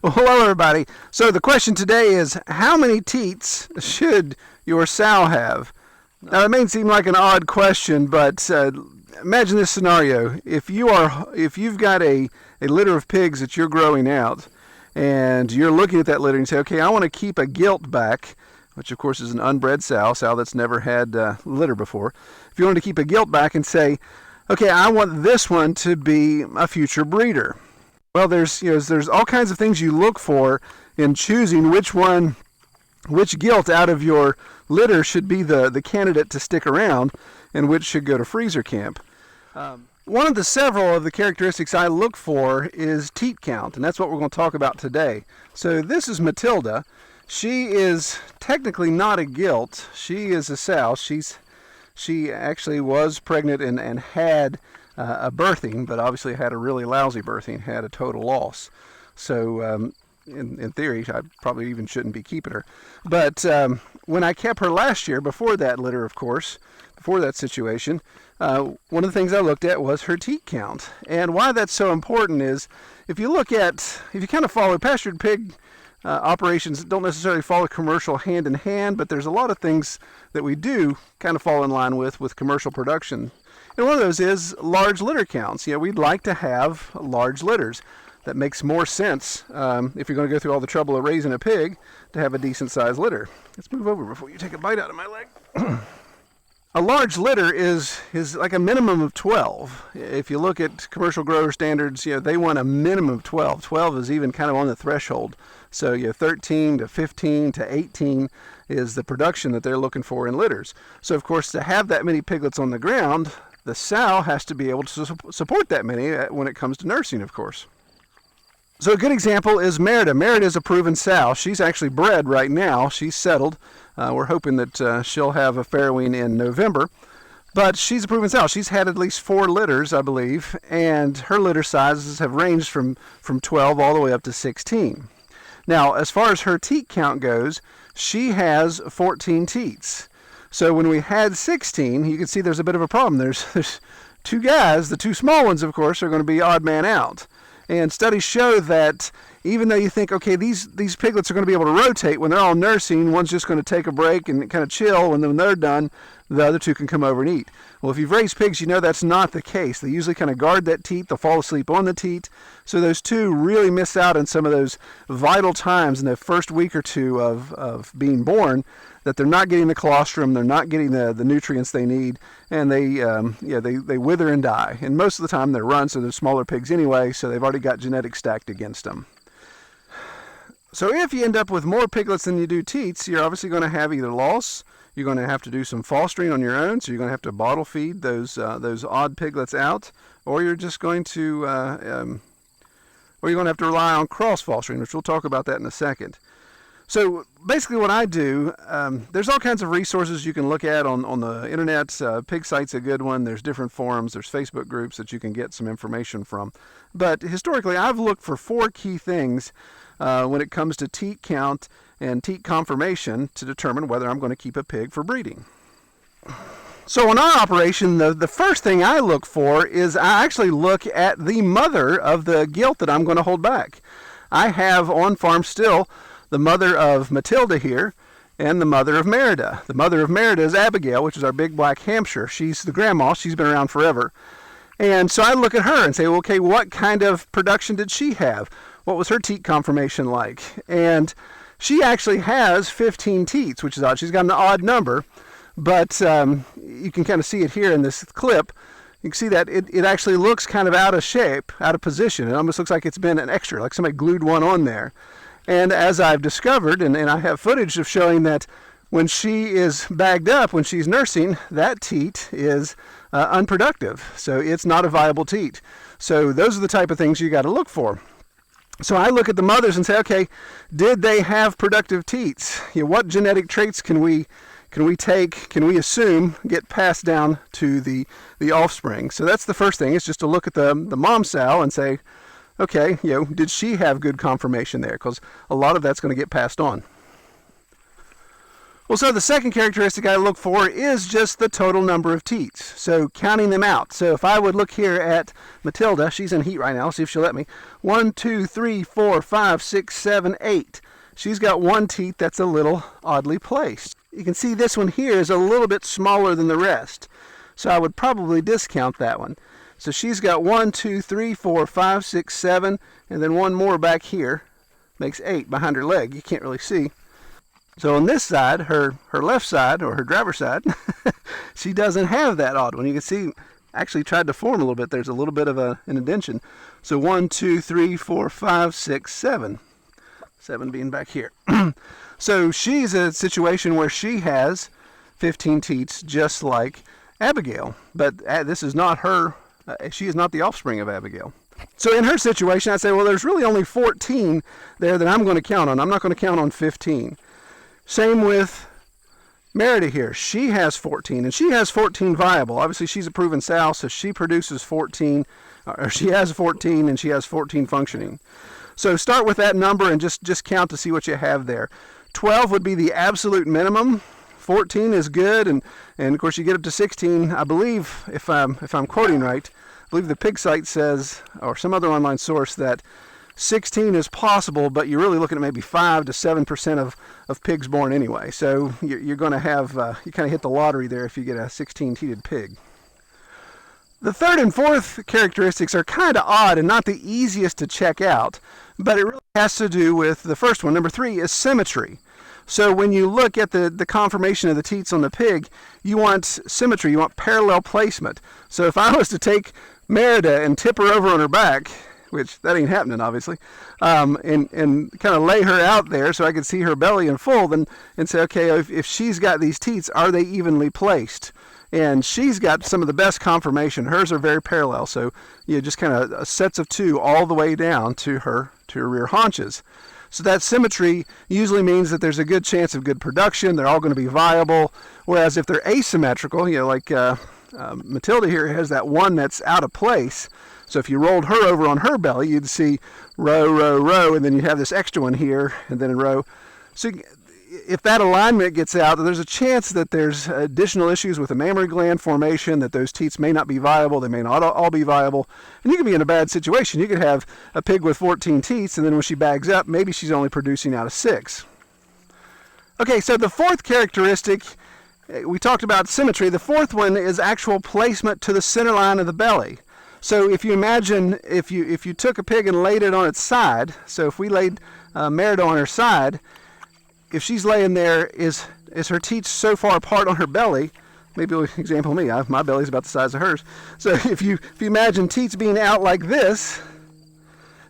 Well, hello, everybody. So the question today is, how many teats should your sow have? Now, that may seem like an odd question, but imagine this scenario. If you've got a litter of pigs that you're growing out, and you're looking at that litter and you say, okay, I want to keep a gilt back, which of course is an unbred sow that's never had litter before. If you want to keep a gilt back and say, okay, I want this one to be a future breeder. Well, there's all kinds of things you look for in choosing which gilt out of your litter should be the candidate to stick around and which should go to freezer camp. One of the several of the characteristics I look for is teat count, and that's what we're going to talk about today. So this is Matilda. She is technically not a gilt. She is a sow. She actually was pregnant and had a birthing, but obviously had a really lousy birthing, had a total loss. So in theory, I probably even shouldn't be keeping her. But when I kept her last year, before that litter, of course, before that situation, one of the things I looked at was her teat count. And why that's so important is if you kind of follow pastured pig operations, don't necessarily follow commercial hand in hand, but there's a lot of things that we do kind of fall in line with commercial production. And one of those is large litter counts. We'd like to have large litters. That makes more sense if you're going to go through all the trouble of raising a pig to have a decent sized litter. Let's move over before you take a bite out of my leg. A large litter is like a minimum of 12. If you look at commercial grower standards, they want a minimum of 12. 12 is even kind of on the threshold. So 13 to 15 to 18 is the production that they're looking for in litters. So of course, to have that many piglets on the ground, the sow has to be able to support that many when it comes to nursing, of course. So a good example is Merida. Merida is a proven sow. She's actually bred right now. She's settled. We're hoping that she'll have a farrowing in November. But she's a proven sow. She's had at least 4 litters, I believe, and her litter sizes have ranged from 12 all the way up to 16. Now, as far as her teat count goes, she has 14 teats. So when we had 16, you can see there's a bit of a problem. There's 2 guys. The 2 small ones, of course, are going to be odd man out. And studies show that even though you think, okay, these piglets are going to be able to rotate when they're all nursing, one's just going to take a break and kind of chill, and then when they're done, the other 2 can come over and eat. Well, if you've raised pigs, you know that's not the case. They usually kind of guard that teat. They'll fall asleep on the teat. So those 2 really miss out on some of those vital times in the first week or 2 of being born, that they're not getting the colostrum, they're not getting the nutrients they need, and they wither and die. And most of the time they're run, so they're smaller pigs anyway, so they've already got genetics stacked against them. So if you end up with more piglets than you do teats, you're obviously going to have either loss, you're going to have to do some fostering on your own, so you're going to have to bottle feed those odd piglets out, or you're just going to, or you're going to have to rely on cross fostering, which we'll talk about that in a second. So basically what I do, there's all kinds of resources you can look at on the internet. Pig Site's a good one. There's different forums. There's Facebook groups that you can get some information from. But historically, I've looked for 4 key things when it comes to teat count and teat conformation to determine whether I'm going to keep a pig for breeding. So in our operation, the first thing I look for is I actually look at the mother of the gilt that I'm going to hold back. I have on farm still the mother of Matilda here, and the mother of Merida. The mother of Merida is Abigail, which is our big black Hampshire. She's the grandma. She's been around forever. And so I look at her and say, well, okay, what kind of production did she have? What was her teat conformation like? And she actually has 15 teats, which is odd. She's got an odd number, but you can kind of see it here in this clip. You can see that it actually looks kind of out of shape, out of position. It almost looks like it's been an extra, like somebody glued one on there. And as I've discovered, and I have footage of showing that when she is bagged up, when she's nursing, that teat is unproductive. So it's not a viable teat. So those are the type of things you got to look for. So I look at the mothers and say, okay, did they have productive teats? What genetic traits can we assume get passed down to the offspring? So that's the first thing, is just to look at the mom sow and say, okay, did she have good conformation there? Because a lot of that's going to get passed on. Well, so the second characteristic I look for is just the total number of teats. So counting them out. So if I would look here at Matilda, she's in heat right now. See if she'll let me. 1, 2, 3, 4, 5, 6, 7, 8. She's got one teat that's a little oddly placed. You can see this one here is a little bit smaller than the rest. So I would probably discount that one. So she's got 1, 2, 3, 4, 5, 6, 7, and then one more back here. Makes 8 behind her leg. You can't really see. So on this side, her left side, or her driver's side, she doesn't have that odd one. You can see, actually tried to form a little bit. There's a little bit of an indentation. So 1, 2, 3, 4, 5, 6, 7. 7 being back here. So she's a situation where she has 15 teats just like Abigail. But this is not her, she is not the offspring of Abigail. So in her situation, I say, well, there's really only 14 there that I'm going to count on. I'm not going to count on 15. Same with Merida here. She has 14, and she has 14 viable. Obviously, she's a proven sow, so she produces 14, or she has 14, and she has 14 functioning. So start with that number and just count to see what you have there. 12 would be the absolute minimum. 14 is good, and of course you get up to 16. I believe, if I'm quoting right, I believe the pig site says, or some other online source, that 16 is possible, but you're really looking at maybe 5 to 7% of pigs born anyway. So you're going to have, you kind of hit the lottery there if you get a 16-teated pig. The third and fourth characteristics are kind of odd and not the easiest to check out, but it really has to do with the first one. Number 3 is symmetry. So when you look at the conformation of the teats on the pig, you want symmetry, you want parallel placement. So if I was to take Merida and tip her over on her back, which that ain't happening, obviously, and kind of lay her out there so I could see her belly in full, and say, okay, if she's got these teats, are they evenly placed? And she's got some of the best conformation. Hers are very parallel, so you just kind of sets of 2 all the way down to her rear haunches. So that symmetry usually means that there's a good chance of good production. They're all going to be viable. Whereas if they're asymmetrical, like Matilda here has that one that's out of place. So if you rolled her over on her belly, you'd see row, row, row, and then you'd have this extra one here, and then a row. So if that alignment gets out, there's a chance that there's additional issues with the mammary gland formation, that those teats may not be viable, they may not all be viable, and you could be in a bad situation. You could have a pig with 14 teats, and then when she bags up, maybe she's only producing out of 6. Okay, so the fourth characteristic, we talked about symmetry. The fourth one is actual placement to the center line of the belly. So if you imagine, if you took a pig and laid it on its side, so if we laid Merida on her side, if she's laying there, is her teats so far apart on her belly, maybe an example me, my belly's about the size of hers. So if you imagine teats being out like this,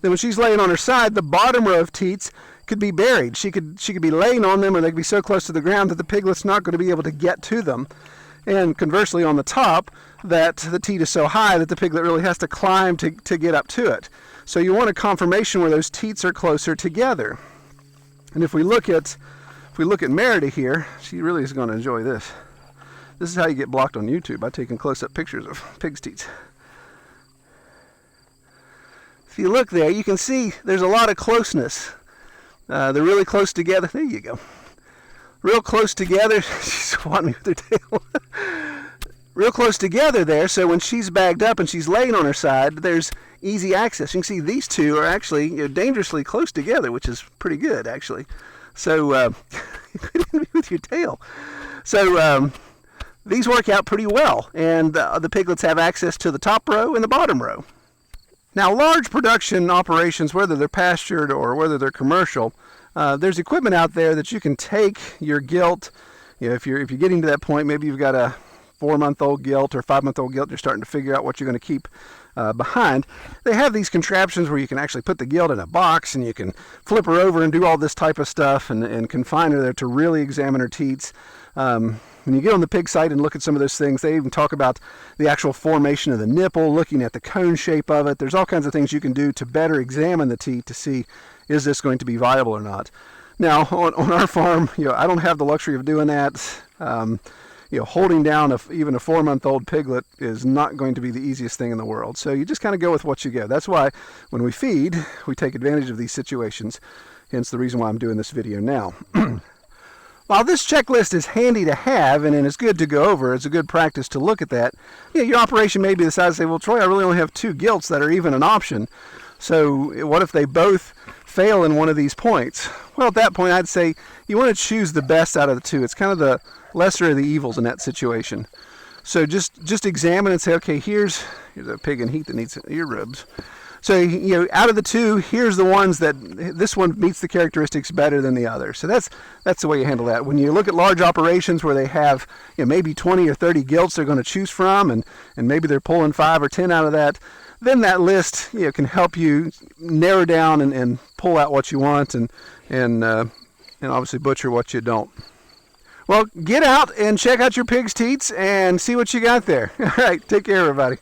then when she's laying on her side, the bottom row of teats could be buried. She could be laying on them, or they could be so close to the ground that the piglet's not going to be able to get to them. And conversely, on the top, that the teat is so high that the piglet really has to climb to get up to it. So you want a conformation where those teats are closer together. And if we look at Merida here, she really is going to enjoy this. This is how you get blocked on YouTube, by taking close-up pictures of pig's teats. If you look there, you can see there's a lot of closeness. They're really close together. There you go. Real close together. She's wanting me with her tail. Real close together there, so when she's bagged up and she's laying on her side, there's easy access. You can see these two are actually dangerously close together, which is pretty good, actually. So, with your tail. So, these work out pretty well, and the piglets have access to the top row and the bottom row. Now, large production operations, whether they're pastured or whether they're commercial, there's equipment out there that you can take your gilt. If you're getting to that point, maybe you've got a 4-month-old gilt or 5-month-old gilt, you're starting to figure out what you're going to keep behind. They have these contraptions where you can actually put the gilt in a box, and you can flip her over and do all this type of stuff, and confine her there to really examine her teats. When you get on the pig site and look at some of those things, they even talk about the actual formation of the nipple, looking at the cone shape of it. There's all kinds of things you can do to better examine the teat to see, is this going to be viable or not. Now, on our farm, I don't have the luxury of doing that. Holding down even a 4-month-old piglet is not going to be the easiest thing in the world. So you just kind of go with what you go. That's why when we feed, we take advantage of these situations. Hence the reason why I'm doing this video now. While this checklist is handy to have and it's good to go over, it's a good practice to look at that, your operation may be the size to say, well, Troy, I really only have 2 gilts that are even an option. So what if they both fail in one of these points? Well, at that point, I'd say you want to choose the best out of the 2. It's kind of the lesser of the evils in that situation. So just examine and say, okay, here's a pig in heat that needs ear ribs. So, out of the 2, here's the ones that this one meets the characteristics better than the other. So that's the way you handle that. When you look at large operations where they have maybe 20 or 30 gilts they're going to choose from, and maybe they're pulling 5 or 10 out of that, then that list can help you narrow down and pull out what you want and obviously butcher what you don't. Well, get out and check out your pig's teats and see what you got there. All right, take care, everybody.